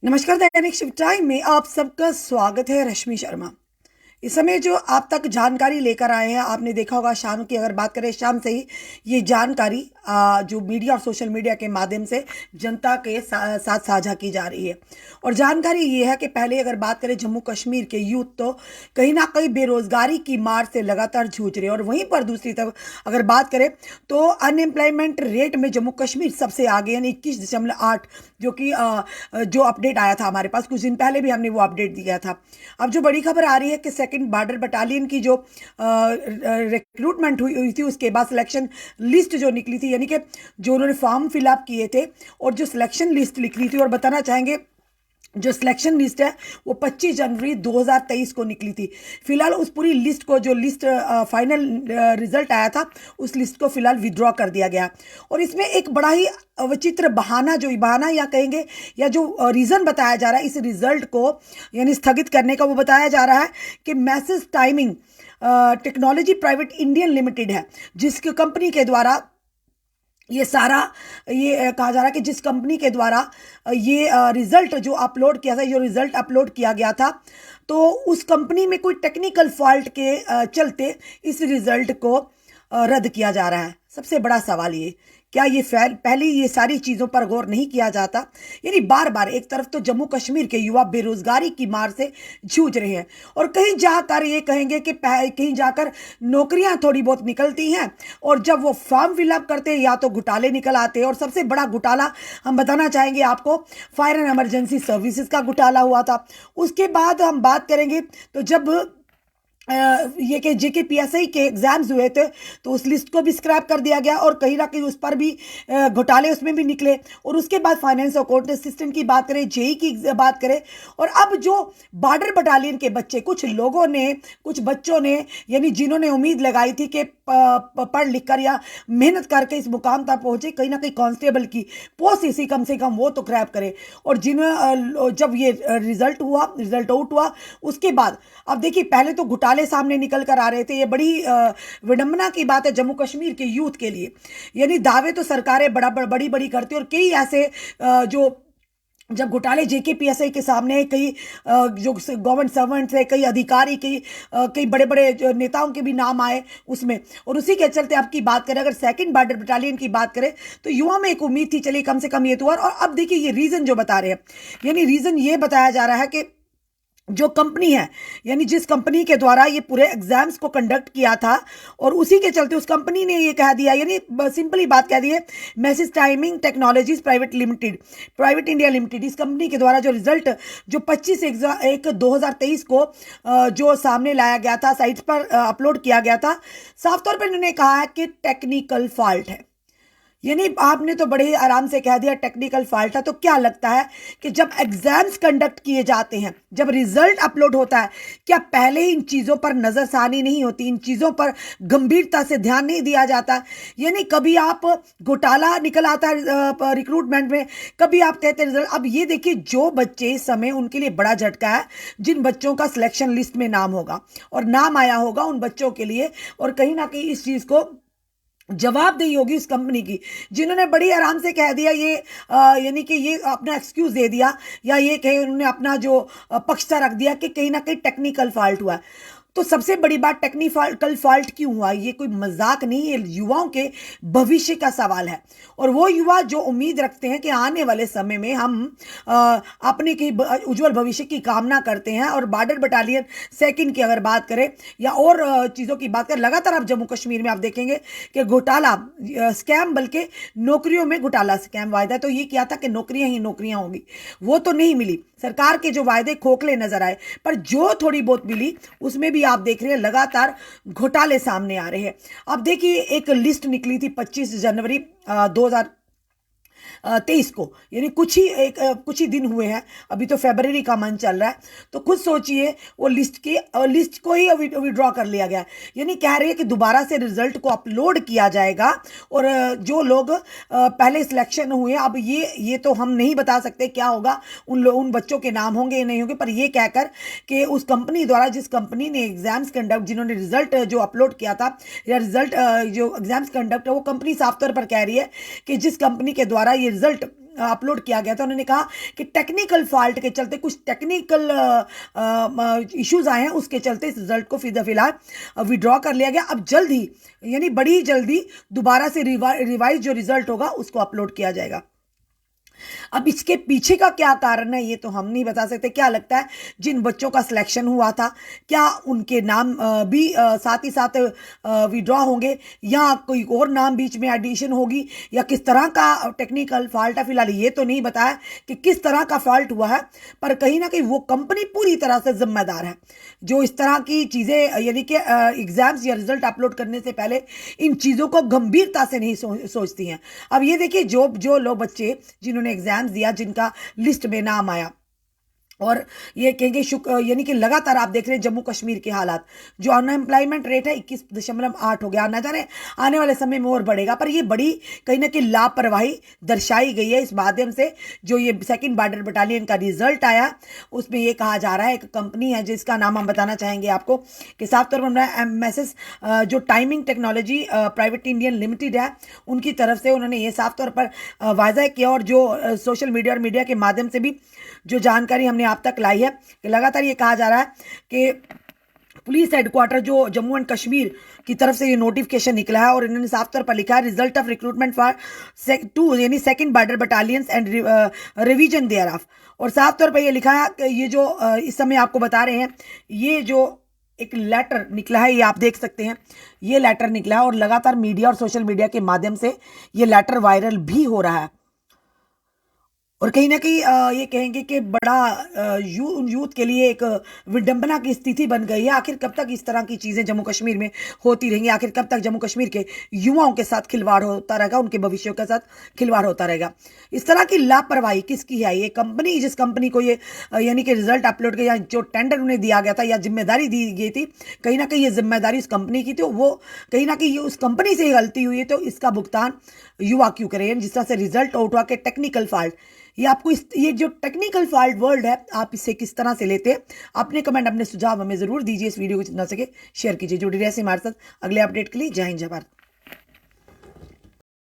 नमस्कार। दैनिक शिव टाइम में आप सबका स्वागत है। रश्मि शर्मा इस समय जो आप तक जानकारी लेकर आए हैं, आपने देखा होगा शाम की अगर बात करें, शाम से ही ये जानकारी जो मीडिया और सोशल मीडिया के माध्यम से जनता के साथ साझा की जा रही है। और जानकारी ये है कि पहले अगर बात करें जम्मू कश्मीर के यूथ, तो कहीं ना कहीं बेरोजगारी की मार से लगातार जूझ रहे हैं। और वहीं पर दूसरी तरफ अगर बात करें तो अनएम्प्लॉयमेंट रेट में जम्मू कश्मीर सबसे आगे, यानी 21.8, जो कि जो अपडेट आया था हमारे पास कुछ दिन पहले भी हमने वो अपडेट दिया था। अब जो बड़ी खबर आ रही है कि सेकंड बॉर्डर बटालियन की जो रिक्रूटमेंट हुई थी, उसके बाद सिलेक्शन लिस्ट जो निकली थी, यानी कि जो उन्होंने फॉर्म फिलअप किए थे और जो सिलेक्शन लिस्ट निकली थी, और बताना चाहेंगे जो सिलेक्शन लिस्ट है वो 25 जनवरी 2023 को निकली थी। फिलहाल उस पूरी लिस्ट को, जो लिस्ट फाइनल रिजल्ट आया था, उस लिस्ट को फिलहाल विड्रॉ कर दिया गया। और इसमें एक बड़ा ही विचित्र बहाना, जो बहाना या कहेंगे या जो रीज़न बताया जा रहा है इस रिजल्ट को यानी स्थगित करने का, वो बताया जा रहा है कि message timing technology private Indian limited है, जिसकी कंपनी के द्वारा ये सारा ये कहा जा रहा है कि जिस कंपनी के द्वारा ये रिजल्ट जो अपलोड किया था, जो रिजल्ट अपलोड किया गया था, तो उस कंपनी में कोई टेक्निकल फॉल्ट के चलते इस रिजल्ट को रद्द किया जा रहा है। सबसे बड़ा सवाल ये, क्या ये पहले ये सारी चीज़ों पर गौर नहीं किया जाता? यानी बार बार एक तरफ तो जम्मू कश्मीर के युवा बेरोजगारी की मार से जूझ रहे हैं, और कहीं जाकर ये कहेंगे कि कहीं जाकर नौकरियां थोड़ी बहुत निकलती हैं, और जब वो फॉर्म फिलअप करते हैं या तो घोटाले निकल आते हैं। और सबसे बड़ा घोटाला हम बताना चाहेंगे आपको, फायर एंड इमरजेंसी सर्विसेज का घोटाला हुआ था। उसके बाद हम बात करेंगे तो जब ये कि JKPSI के एग्जाम्स हुए थे, तो उस लिस्ट को भी स्क्रैप कर दिया गया, और कहीं ना कहीं उस पर भी घोटाले उसमें भी निकले। और उसके बाद फाइनेंस और कोर्ट असिस्टेंट की बात करें, JEE की बात करें, और अब जो बॉर्डर बटालियन के बच्चे, कुछ लोगों ने, कुछ बच्चों ने, यानी जिन्होंने उम्मीद लगाई थी कि पढ़ लिख कर या मेहनत करके इस मुकाम तक पहुंचे, कहीं ना कहीं कांस्टेबल की पोस्ट इसी कम से कम वो तो क्रैप करे। और जब ये रिजल्ट आउट हुआ, उसके बाद अब देखिए, पहले तो घोटाले सामने निकल कर आ रहे थे। ये बड़ी विडंबना की बात है जम्मू कश्मीर के यूथ के लिए। यानी दावे तो सरकारें बड़ी बड़ी करती है, और कई ऐसे जो जब घोटाले JKPSI के सामने, कई जो गवर्नमेंट सर्वेंट्स है, कई अधिकारी, कई बड़े बड़े नेताओं के भी नाम आए उसमें। और उसी के चलते आपकी बात करें, अगर सेकंड बॉर्डर बटालियन की बात करें, तो युवा में एक उम्मीद थी, चलिए कम से कम ये तो। और अब देखिए ये रीजन जो बता रहे हैं, यानी रीजन ये बताया जा रहा है कि जो कंपनी है, यानी जिस कंपनी के द्वारा ये पूरे एग्जाम्स को कंडक्ट किया था, और उसी के चलते उस कंपनी ने ये कह दिया, यानी सिंपली बात कह दी है, message timing technologies private India limited, इस कंपनी के द्वारा जो रिजल्ट जो 25/1/2023 को जो सामने लाया गया था, साइट्स पर अपलोड किया गया था, साफ तौर पर इन्होंने कहा है कि टेक्निकल फॉल्ट है। यानी आपने तो बड़े ही आराम से कह दिया टेक्निकल फॉल्ट है। तो क्या लगता है कि जब एग्जाम्स कंडक्ट किए जाते हैं, जब रिजल्ट अपलोड होता है, क्या पहले इन चीज़ों पर नज़रसानी नहीं होती, इन चीज़ों पर गंभीरता से ध्यान नहीं दिया जाता? यानी कभी आप घोटाला निकल आता है रिक्रूटमेंट में, कभी आप कहते हैं रिजल्ट। अब ये देखिए, जो बच्चे इस समय, उनके लिए बड़ा झटका है, जिन बच्चों का सिलेक्शन लिस्ट में नाम होगा और नाम आया होगा उन बच्चों के लिए, और कहीं ना कहीं इस चीज़ को जवाबदेही होगी उस कंपनी की, जिन्होंने बड़ी आराम से कह दिया ये, यानी कि ये अपना एक्सक्यूज दे दिया, या ये कहे उन्होंने अपना जो पक्षता रख दिया कि कहीं ना कहीं टेक्निकल फॉल्ट हुआ है। तो सबसे बड़ी बात, टेक्निकल फॉल्ट क्यों हुआ? ये कोई मजाक नहीं, ये युवाओं के भविष्य का सवाल है। और वो युवा जो उम्मीद रखते हैं कि आने वाले समय में हम अपने की उज्जवल भविष्य की कामना करते हैं। और बॉर्डर बटालियन सेकंड की अगर बात करें या और चीज़ों की बात करें, लगातार आप जम्मू कश्मीर में आप देखेंगे कि घोटाला स्कैम, बल्कि नौकरियों में घोटाला स्कैम। वायदा तो ये किया था कि नौकरियां ही नौकरियां होंगी, वो तो नहीं मिली। सरकार के जो वायदे खोखले नजर आए, पर जो थोड़ी बहुत मिली उसमें भी आप देख रहे हैं लगातार घोटाले सामने आ रहे हैं। अब देखिए, एक लिस्ट निकली थी 25 जनवरी 2023 को, यानी कुछ ही दिन हुए हैं, अभी तो फरवरी का मंथ चल रहा है। तो खुद सोचिए, वो लिस्ट को ही विड्रॉ कर लिया गया। यानी कह रहे हैं कि दोबारा से रिजल्ट को अपलोड किया जाएगा, और जो लोग पहले सिलेक्शन हुए, अब ये तो हम नहीं बता सकते क्या होगा, उन बच्चों के नाम होंगे या नहीं होंगे, पर ये कहकर कि उस कंपनी द्वारा, जिस कंपनी ने एग्जाम्स कंडक्ट, जिन्होंने रिजल्ट जो अपलोड किया था, या रिजल्ट जो एग्जाम्स कंडक्ट है, वो कंपनी साफ तौर पर कह रही है कि जिस कंपनी के द्वारा ये रिजल्ट अपलोड किया गया था, उन्होंने कहा कि टेक्निकल फॉल्ट के चलते, कुछ टेक्निकल इश्यूज आए हैं, उसके चलते इस रिजल्ट को फिलहाल विड्रॉ कर लिया गया। अब जल्द ही, यानी बड़ी जल्दी दोबारा से रिवाइज जो रिजल्ट होगा उसको अपलोड किया जाएगा। अब इसके पीछे का क्या कारण है ये तो हम नहीं बता सकते। क्या लगता है जिन बच्चों का सिलेक्शन हुआ था, क्या उनके नाम भी साथ ही साथ विड्रॉ होंगे, या कोई और नाम बीच में एडिशन होगी, या किस तरह का टेक्निकल फॉल्ट है? फिलहाल ये तो नहीं बताया कि किस तरह का फॉल्ट हुआ है, पर कहीं ना कहीं वो कंपनी पूरी तरह से जिम्मेदार है जो इस तरह की चीज़ें, यानी कि एग्जाम्स या रिजल्ट अपलोड करने से पहले इन चीज़ों को गंभीरता से नहीं सोचती हैं। अब ये देखिए, जो लोग बच्चे जिन्होंने एग्जाम्स दिया, जिनका लिस्ट में नाम आया, और ये कहेंगे यानी कि लगातार आप देख रहे हैं जम्मू कश्मीर के हालात, जो अनएम्प्लॉयमेंट रेट है 21.8 हो गया, ना जाने आने वाले समय में और बढ़ेगा। पर ये बड़ी कहीं ना कहीं लापरवाही दर्शाई गई है इस माध्यम से। जो ये 2nd बॉर्डर बटालियन का रिजल्ट आया, उसमें ये कहा जा रहा है, एक कंपनी है जिसका नाम हम बताना चाहेंगे आपको, कि साफ तौर पर MSS जो timing technology private Indian limited है, उनकी तरफ से उन्होंने ये साफ तौर पर वायदा किया। और जो सोशल मीडिया और मीडिया के माध्यम से भी जो जानकारी हमने आप तक लाई है, कि लगातार ये कहा जा रहा है कि पुलिस हेडक्वार्टर जो जम्मू एंड कश्मीर की तरफ से ये नोटिफिकेशन निकला है, और इन्होंने साफ तौर पर लिखा है रिजल्ट ऑफ रिक्रूटमेंट फॉर 2 यानी 2nd border battalions and revision thereof. और साफ तौर पर ये लिखा है कि ये जो इस समय आपको बता रहे हैं, ये जो एक लेटर निकला है, ये आप देख सकते हैं, ये लेटर निकला है, और लगातार मीडिया और सोशल मीडिया के माध्यम से ये लेटर वायरल भी हो रहा है। और कहीं ना कहीं ये कहेंगे कि बड़ा यूथ के लिए एक विडंबना की स्थिति बन गई है। आखिर कब तक इस तरह की चीज़ें जम्मू कश्मीर में होती रहेंगी? आखिर कब तक जम्मू कश्मीर के युवाओं के साथ खिलवाड़ होता रहेगा, उनके भविष्य के साथ खिलवाड़ होता रहेगा? इस तरह की लापरवाही किसकी है? ये कंपनी, जिस कंपनी को ये यानी कि रिजल्ट अपलोड किया, जो टेंडर उन्हें दिया गया था या जिम्मेदारी दी गई थी, कहीं ना कहीं ये जिम्मेदारी उस कंपनी की थी, वो कहीं ना कहीं ये उस कंपनी से गलती हुई है, तो इसका भुगतान युवा क्यों करें? जिस तरह से रिजल्ट आउट हुआ के टेक्निकल फॉल्ट, ये आपको ये जो टेक्निकल फॉल्ट वर्ड है, आप इसे किस तरह से लेते हैं? अपने कमेंट, अपने सुझाव हमें जरूर दीजिए। इस वीडियो को जितना सके शेयर कीजिए। जुड़ी रहिए हमारे साथ अगले अपडेट के लिए। जय हिंद, जय भारत।